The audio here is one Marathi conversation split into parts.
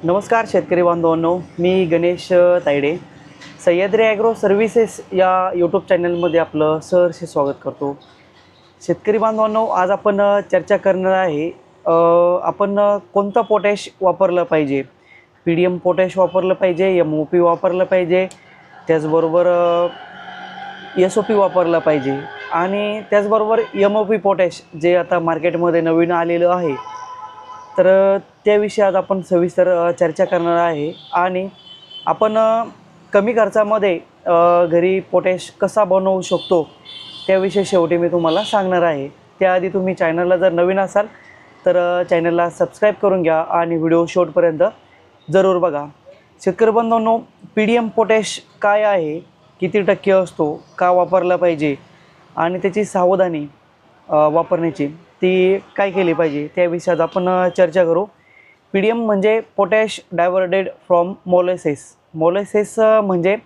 नमस्कार शेतकरी बांधवांनो, मी गणेश तायडे सह्याद्री ॲग्रो सर्व्हिसेस या यूट्यूब चॅनलमध्ये आपलं सहर्ष स्वागत करतो। शेतकरी बांधवांनो, आज आपण चर्चा करणार आहे आपण कोणतं पोटॅश वापरलं पाहिजे। पीडीएम पोटॅश वापरलं पाहिजे, एमओपी वापरलं पाहिजे, त्याचबरोबर एसओपी वापरलं पाहिजे आणि त्याचबरोबर एमओपी पोटॅश जे आता मार्केटमध्ये नवीन आलेलं आहे। तर त्याविषयी आज आपण सविस्तर चर्चा करणार आहे आणि आपण कमी खर्चामध्ये घरी पोटॅश कसा बनवू शकतो त्याविषयी शेवटी मी तुम्हाला सांगणार आहे। त्याआधी तुम्ही चॅनलला जर नवीन असाल तर चॅनलला सबस्क्राईब करून घ्या आणि व्हिडिओ शेवटपर्यंत जरूर बघा। शेतकरी बांधवांनो, पीडीएम पोटॅश काय आहे, किती टक्के असतो, का वापरला पाहिजे आणि त्याची सावधानी वापरण्याची ती काय केली पाहिजे त्याविषयी आज आपण चर्चा करू। पीडीएम म्हणजे पोटॅश डायव्हर्टेड फ्रॉम मोलेसेस। मोलेसेस म्हणजे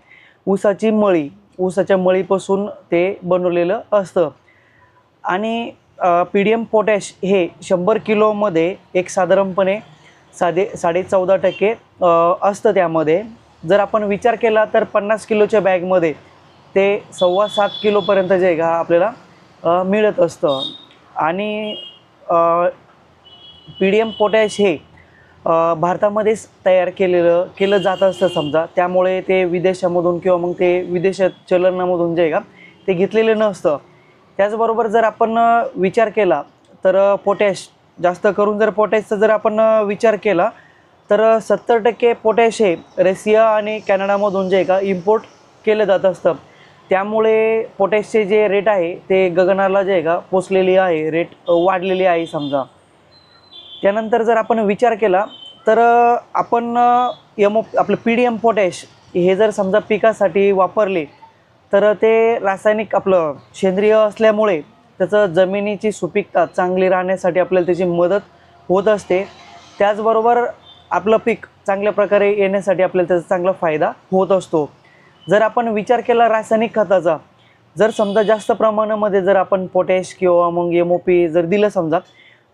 ऊसाची मळी, ऊसाच्या मळीपासून ते बनवलेलं असतं आणि पीडीएम पोटॅश हे 100 किलोमध्ये एक साधारणपणे 14.5% असतं। त्यामध्ये जर आपण विचार केला तर 50 किलोच्या बॅगमध्ये ते 7.25 किलोपर्यंत जे का आपल्याला मिळत असतं आणि पीडीएम पोटॅश हे भारतामध्येच तयार केलं जात असतं समजा। त्यामुळे ते विदेशामधून किंवा मग ते विदेशात चलनामधून जे का ते घेतलेलं नसतं। त्याचबरोबर जर आपण विचार केला तर पोटॅश जास्त करून जर पोटॅशचा जर आपण विचार केला तर 70% पोटॅश हे रशिया आणि कॅनडामधून जे का इम्पोर्ट केलं जात असतं। त्यामुळे पोटॅशचे जे रेट आहे ते गगनाला जे का पोचलेली आहे, रेट वाढलेली आहे समजा। त्यानंतर जर आपण विचार केला तर आपण आपलं पीडीएम पोटॅश हे जर समजा पिकासाठी वापरले तर ते रासायनिक आपलं सेंद्रिय असल्यामुळे त्याचं जमिनीची सुपीकता चांगली राहण्यासाठी आपल्याला त्याची मदत होत असते। त्याचबरोबर आपलं पीक चांगल्या प्रकारे येण्यासाठी आपल्याला त्याचा चांगला फायदा होत असतो। जर आपण विचार केला रासायनिक खताचा, जर समजा जास्त प्रमाणामध्ये जर आपण पोटॅश किंवा मग एमओपी जर दिलं समजा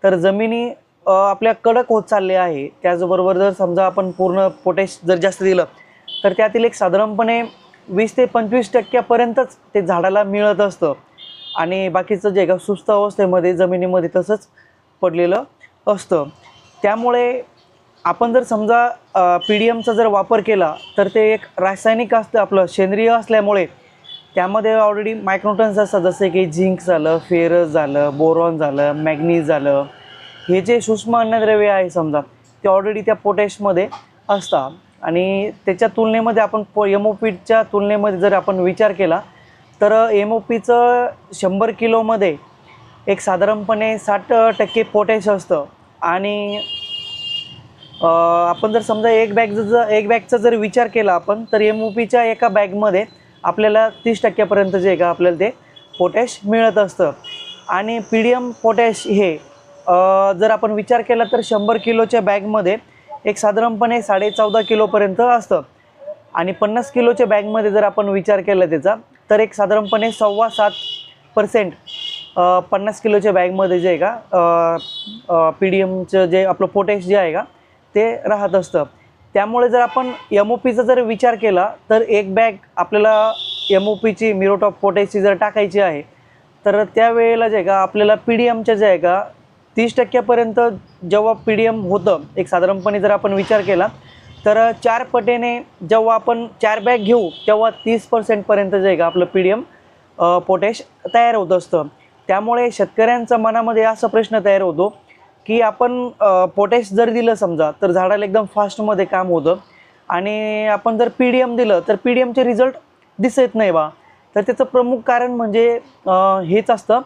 तर जमिनी आपल्या कडक होत चालले आहे। त्याचबरोबर जर समजा आपण पूर्ण पोटॅश जर जास्त दिलं तर त्यातील एक साधारणपणे 20 ते 25% ते झाडाला मिळत असतं आणि बाकीचं जे का सुस्त अवस्थेमध्ये जमिनीमध्ये तसंच पडलेलं असतं। त्यामुळे आपण जर समजा पीडीएमचा जर वापर केला तर ते एक रासायनिक असतं, आपलं सेंद्रिय असल्यामुळे त्यामध्ये ऑलरेडी मायक्रोन्यूट्रन्स असतात, जसे की झिंक झालं, फेरस झालं, बोरॉन झालं, मॅग्नीज झालं। हे जे सूक्ष्म अन्नद्रव्य आहे समजा ते ऑलरेडी त्या पोटॅशमध्ये असतात आणि त्याच्या तुलनेमध्ये आपण एमओपीच्या तुलनेमध्ये जर आपण विचार केला तर एमओपीचं 100 किलोमध्ये एक साधारणपणे 60% पोटॅश असतं आणि आपण जर समजा एक बॅगचा जर विचार केला आपण तर एमओपीच्या एका बॅगमध्ये आपल्याला 30% जे का आपल्याला ते पोटॅश मिळत असतं आणि पीडीएम पोटॅश हे जर आपण विचार केला तर 100 किलोच्या बॅगमध्ये एक साधारणपणे 14.5 किलोपर्यंत असतं आणि 50 किलोच्या बॅगमध्ये जर आपण विचार केला त्याचा तर एक साधारणपणे 7.25% 50 किलोच्या बॅगमध्ये जे आहे का पीडीएमचं जे आपलं पोटॅश जे आहे का ते राहत असतं। त्यामुळे जर आपण एमओपीचा जर विचार केला तर एक बॅग आपल्याला एमओपीची मिरोट ऑफ पोटॅशची जर टाकायची आहे तर त्यावेळेला जे का आपल्याला पीडीएमच्या जे आहे का 30% जेव्हा पीडीएम होतं एक साधारणपणे जर आपण विचार केला तर 4 पटीने जेव्हा आपण 4 बॅग घेऊ तेव्हा 30% जे आहे का आपलं पीडीएम पोटॅश तयार होत असतं। त्यामुळे शेतकऱ्यांच्या मनामध्ये असा प्रश्न तयार होतो की आपण पोटॅश जर दिलं समजा तर झाडाला एकदम फास्टमध्ये काम होतं आणि आपण जर पीडीएम दिलं तर पीडीएमचे रिझल्ट दिसत नाही बा। तर त्याचं प्रमुख कारण म्हणजे हेच असतं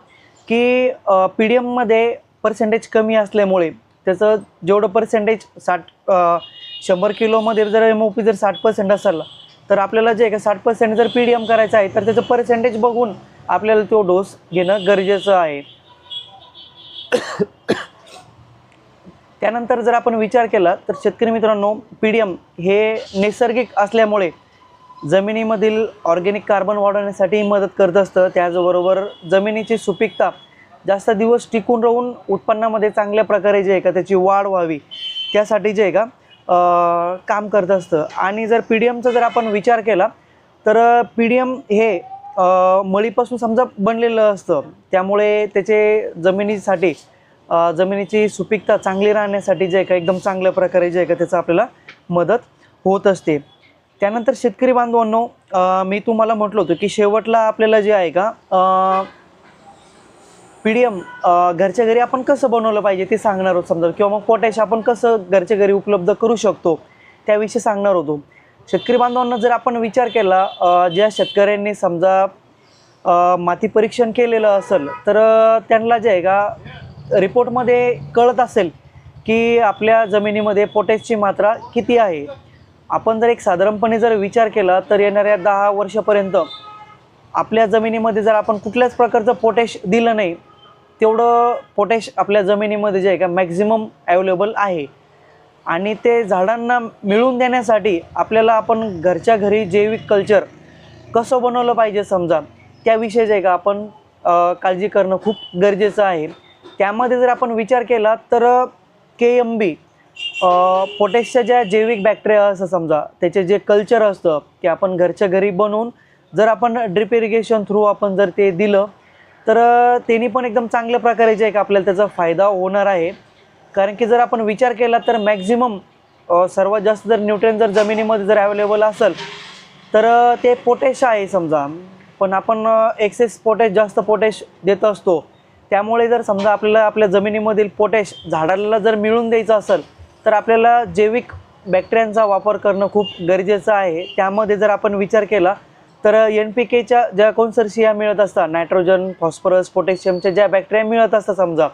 की पीडीएममध्ये पर्सेंटेज कमी असल्यामुळे त्याचं जेवढं पर्सेंटेज 100 किलोमध्ये जर एमओपी जर 60% असेल तर आपल्याला जे का 60% जर पीडीएम करायचं आहे तर त्याचं पर्सेंटेज बघून आपल्याला तो डोस घेणं गरजेचं आहे। त्यानंतर जर आपण विचार केला तर शेतकरी मित्रांनो, पीडीएम हे नैसर्गिक असल्यामुळे जमिनीमधील ऑर्गॅनिक कार्बन वाढवण्यासाठी मदत करत असतं। त्याचबरोबर जमिनीची सुपीकता जास्त दिवस टिकून राहून उत्पन्नामध्ये चांगल्या प्रकारे जे आहे का त्याची वाढ व्हावी त्यासाठी जे आहे का काम करत असतं. आणि जर PDMचा जर आपण विचार केला तर PDM हे मळीपासून समजा बनलेलं असतं, त्यामुळे त्याचे जमिनीसाठी जमिनीची सुपीकता चांगली राहण्यासाठी जे आहे का एकदम चांगल्या प्रकारे जे आहे का त्याचा आपल्याला मदत होत असते. त्यानंतर शेतकरी बांधवांनो, मी तुम्हाला म्हटलं होतं की शेवटला आपल्याला जे आहे का PDM घरच्या घरी आपण कसं बनवलं पाहिजे ते सांगणार आहोत समजा, किंवा मग पोटॅश आपण कसं घरच्या घरी उपलब्ध करू शकतो त्याविषयी सांगणार होतो. शेतकरी बांधवांना जर आपण विचार केला, ज्या शेतकऱ्यांनी समजा माती परीक्षण केलेलं असेल तर त्यांना जे आहे का रिपोर्टमध्ये कळत असेल की आपल्या जमिनीमध्ये पोटॅशची मात्रा किती आहे. आपण जर एक साधारणपणे जर विचार केला तर येणाऱ्या 10 वर्षापर्यंत आपल्या जमिनीमध्ये जर आपण कुठल्याच प्रकारचं पोटॅश दिलं नाही, तेवढं पोटॅश आपल्या जमिनीमध्ये जे आहे का मॅक्झिमम अवेलेबल आहे. आणि ते झाडांना मिळवून देण्यासाठी आपल्याला आपण घरच्या घरी जैविक कल्चर कसं बनवलं पाहिजे समजा, त्याविषयी जे आहे का आपण काळजी करणं खूप गरजेचं आहे. त्यामध्ये जर आपण विचार केला तर KMB पोटॅशच्या ज्या जैविक बॅक्टेरिया असं समजा त्याचे जे कल्चर असतं ते आपण घरच्या घरी बनवून जर आपण ड्रिप इरिगेशन थ्रू आपण जर ते दिलं तर त्यांनी पण एकदम चांगल्या प्रकारे जे आहे का आपल्याला त्याचा फायदा होणार आहे. कारण की जर आपण विचार केला तर मॅक्झिमम सर्वात जास्त जर न्यूट्रिएंट जर जमिनीमध्ये जर अवेलेबल असेल तर ते पोटॅश आहे समजा. पण आपण एक्सेस पोटॅश जास्त पोटॅश देत असतो, त्यामुळे जर समजा आपल्याला आपल्या जमिनीमधील पोटॅश झाडाला जर मिळून द्यायचं असेल तर आपल्याला जैविक बॅक्टेरियांचा वापर करणं खूप गरजेचं आहे. त्यामध्ये जर आपण विचार केला तर NPKच्या ज्या कॉन्सर्शिया मिळत असतात, नायट्रोजन, फॉस्फरस, पोटॅशियमच्या ज्या बॅक्टेरिया मिळत असतात समजा,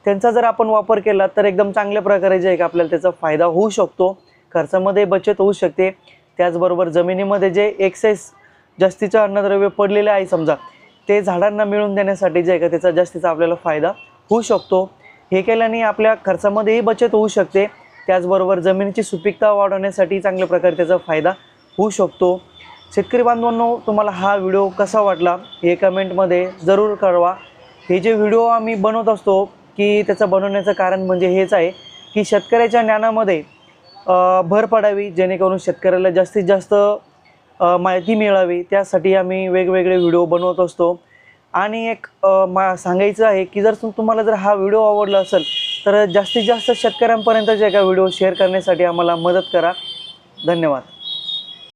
त्यांचा जर आपण वापर केला तर एकदम चांगल्या प्रकारे जे आहे का आपल्याला त्याचा फायदा होऊ शकतो, खर्चामध्ये बचत होऊ शकते. त्याचबरोबर जमिनीमध्ये जे एक्सेस जास्तीचं अन्नद्रव्य पडलेले आहे समजा, ते झाडांना मिळवून देण्यासाठी जे आहे का त्याचा जास्तीचा आपल्याला फायदा होऊ शकतो. हे केल्याने आपल्या खर्चामध्येही बचत होऊ शकते. त्याचबरोबर जमिनीची सुपीकता वाढवण्यासाठी चांगल्या प्रकारे त्याचा फायदा होऊ शकतो. शेतकरी बांधवांनो, तुम्हाला हा व्हिडिओ कसा वाटला हे कमेंटमध्ये जरूर कळवा. हे जे व्हिडिओ आम्ही बनवत असतो की त्याचं बनवण्याचं कारण म्हणजे हेच आहे की शेतकऱ्याच्या ज्ञानामध्ये भर पडावी, जेणेकरून शेतकऱ्याला जास्तीत जास्त माहिती मिळावी, त्यासाठी आम्ही वेगवेगळे व्हिडिओ बनवत असतो. आणि एक सांगायचं आहे की जर तुम्हाला जर हा व्हिडिओ आवडला असेल तर जास्तीत जास्त शेतकऱ्यांपर्यंत जे का व्हिडिओ शेअर करण्यासाठी आम्हाला मदत करा. धन्यवाद.